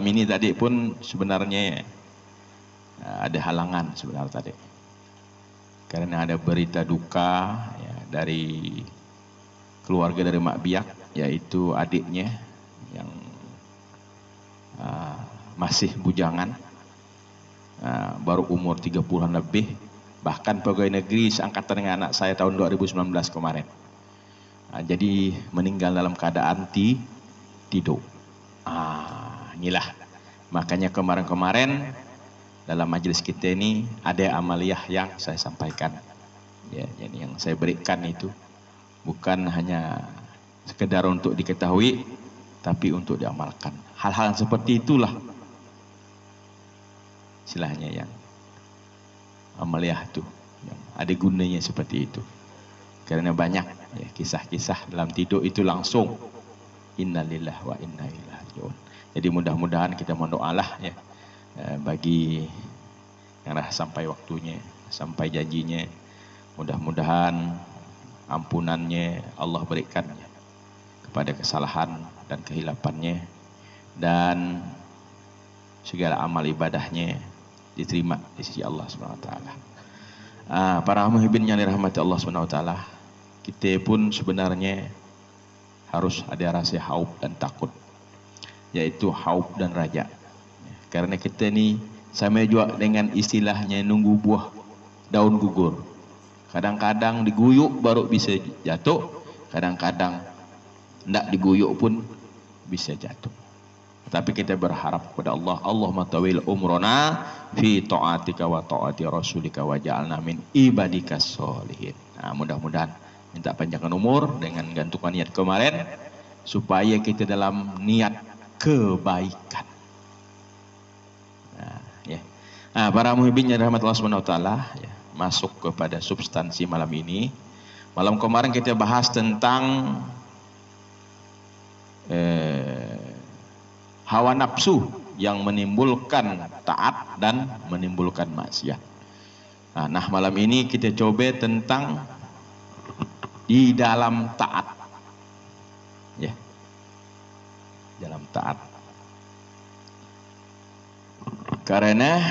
ini tadi pun sebenarnya ada halangan sebenarnya tadi. Karena ada berita duka ya, dari keluarga dari Mak Biak, yaitu adiknya yang masih bujangan, baru umur 30-an lebih, bahkan pegawai negeri seangkatan dengan anak saya tahun 2019 kemarin. Jadi meninggal dalam keadaan tidur. Inilah makanya kemarin-kemarin dalam majelis kita ini ada amaliyah yang saya sampaikan ya, jadi yang saya berikan itu bukan hanya sekedar untuk diketahui, tapi untuk diamalkan. Hal-hal seperti itulah istilahnya yang amaliyah itu, yang ada gunanya seperti itu. Karena banyak ya, kisah-kisah dalam tidur itu langsung innalillahi wa inna ilaihi raji'un. Jadi mudah-mudahan kita mendoalah ya, bagi yang dah sampai waktunya, sampai janjinya, mudah-mudahan ampunannya Allah berikannya kepada kesalahan dan kehilafannya, dan segala amal ibadahnya diterima di sisi Allah SWT. Para muhibbin yang dirahmati Allah SWT, kita pun sebenarnya harus ada rasa haub dan takut, yaitu haub dan raja. Karena kita ni sama juga dengan istilahnya nunggu buah daun gugur. Kadang-kadang diguyuk baru bisa jatuh, kadang-kadang tidak diguyuk pun bisa jatuh. Tapi kita berharap kepada Allah, Allahumma tawil umrona fi ta'atika wa ta'ati rasulika wa ja'alna min ibadikas sholihin. Mudah-mudahan minta panjangkan umur dengan gantungan niat kemarin, supaya kita dalam niat kebaikan. Para muhibbin yang dirahmati Allah Subhanahu wa taala, ya, masuk kepada substansi malam ini. Malam kemarin kita bahas tentang hawa nafsu yang menimbulkan taat dan menimbulkan maksiat. Nah, malam ini kita coba tentang di dalam taat. Ya. Dalam taat. Karena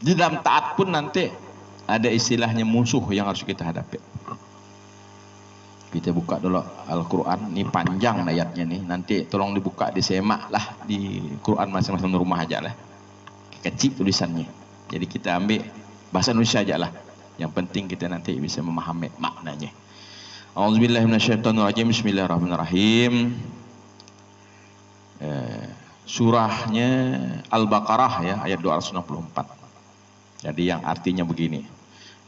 di dalam taat pun nanti ada istilahnya musuh yang harus kita hadapi. Kita buka dulu Al-Quran, ini panjang ayatnya nih, nanti tolong dibuka, disemak lah di Quran masing-masing rumah aja lah, kecil tulisannya. Jadi kita ambil bahasa Indonesia aja lah, yang penting kita nanti bisa memahami maknanya. A'udzubillahiminasyaitonirrajim, bismillahirrahmanirrahim. Surahnya Al-Baqarah ya, ayat 264. Jadi yang artinya begini: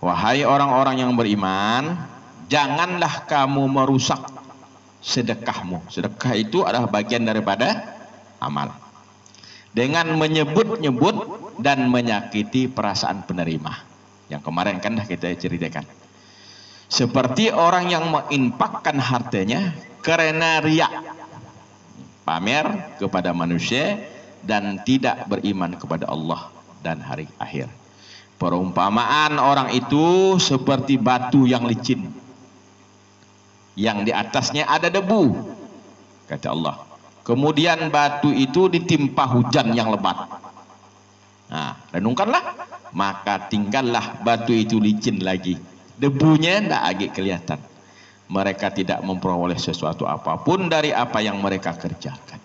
wahai orang-orang yang beriman, janganlah kamu merusak sedekahmu. Sedekah itu adalah bagian daripada amal, dengan menyebut-nyebut dan menyakiti perasaan penerima. Yang kemarin kan dah kita ceritakan. Seperti orang yang menginfakkan hartanya karena riya, pamer kepada manusia, dan tidak beriman kepada Allah dan hari akhir. Perumpamaan orang itu seperti batu yang licin, yang di atasnya ada debu, kata Allah. Kemudian batu itu ditimpa hujan yang lebat. Renungkanlah, maka tinggallah batu itu licin lagi, debunya tidak lagi kelihatan. Mereka tidak memperoleh sesuatu apapun dari apa yang mereka kerjakan.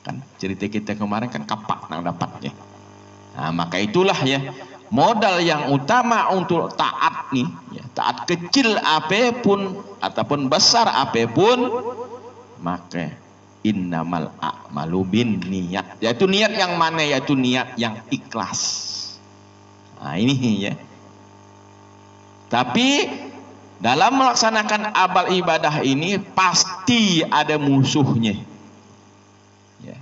Kan cerita kita kemarin kan kapak yang dapatnya. Maka itulah ya, modal yang utama untuk taat nih ya, taat kecil apapun ataupun besar apapun, maka innamal a'malu bin niat, yaitu niat yang mana, yaitu niat yang ikhlas. Ini ya. Tapi dalam melaksanakan amal ibadah ini pasti ada musuhnya ya.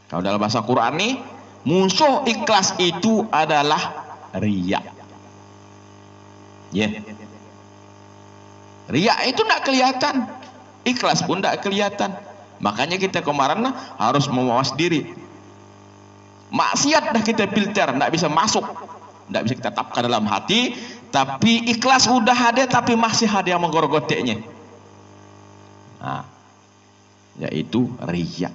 Kalau dalam bahasa Quran nih, musuh ikhlas itu adalah riya. Ya. Riya itu tidak kelihatan, ikhlas pun tidak kelihatan. Makanya kita kemarin harus mawas diri. Maksiat dah kita filter, tidak bisa masuk, tidak bisa kita tapkan dalam hati. Tapi ikhlas udah ada, tapi masih ada yang menggorogoteknya. Yaitu riya.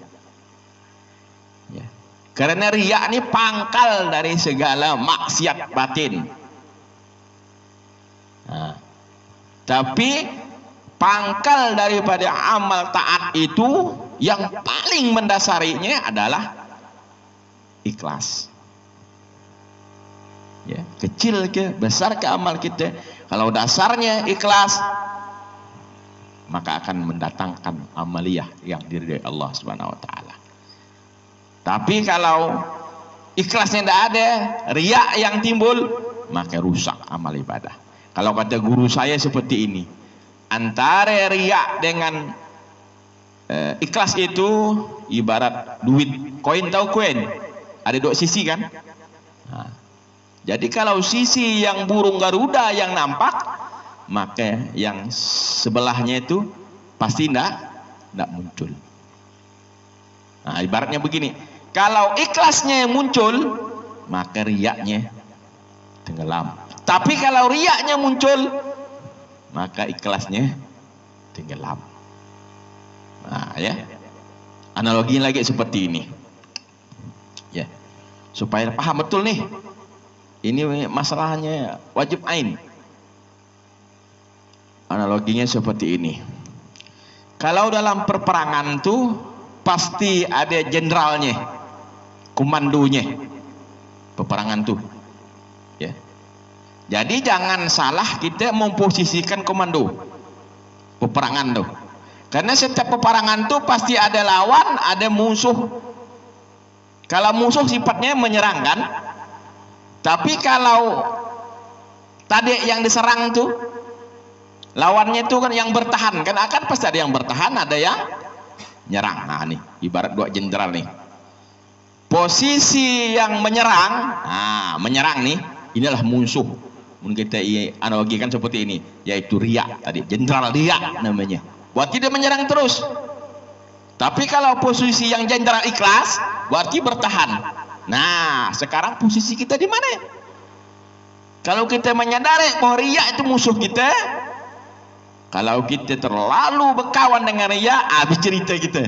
Karena riya ini pangkal dari segala maksiat batin. Nah, tapi pangkal daripada amal taat itu yang paling mendasarinya adalah ikhlas. Ya, kecil ke besar ke amal kita, kalau dasarnya ikhlas, maka akan mendatangkan amaliyah yang diridhai Allah Subhanahu wa taala. Tapi kalau ikhlasnya tidak ada, riya yang timbul, maka rusak amal ibadah. Kalau kata guru saya seperti ini, antara riya dengan ikhlas itu ibarat duit koin, tahu koin? Ada dua sisi kan? Nah, jadi kalau sisi yang burung Garuda yang nampak, maka yang sebelahnya itu pasti tidak muncul. Nah, ibaratnya begini, kalau ikhlasnya muncul, maka riyaknya tenggelam. Tapi kalau riyaknya muncul, maka ikhlasnya tenggelam. Nah, ya, analoginya lagi seperti ini, ya, supaya paham betul nih. Ini masalahnya wajib ain. Analoginya seperti ini. Kalau dalam perperangan tuh pasti ada jenderalnya, komandonya, peperangan tuh, ya. Jadi jangan salah kita memposisikan komando peperangan tuh, karena setiap peperangan tuh pasti ada lawan, ada musuh. Kalau musuh sifatnya menyerang kan, tapi kalau tadi yang diserang tuh lawannya tuh kan yang bertahan, kan akan pasti ada yang bertahan, ada yang nyerang. Nah nih ibarat dua jenderal nih, posisi yang menyerang, nah menyerang nih, inilah musuh. Mungkin kita analogikan seperti ini, yaitu riya tadi, jenderal riya namanya, berarti dia menyerang terus. Tapi kalau posisi yang jenderal ikhlas, berarti bertahan. Nah sekarang posisi kita di mana ya? Kalau kita menyadari bahwa riya itu musuh kita, kalau kita terlalu berkawan dengan riya, habis cerita kita.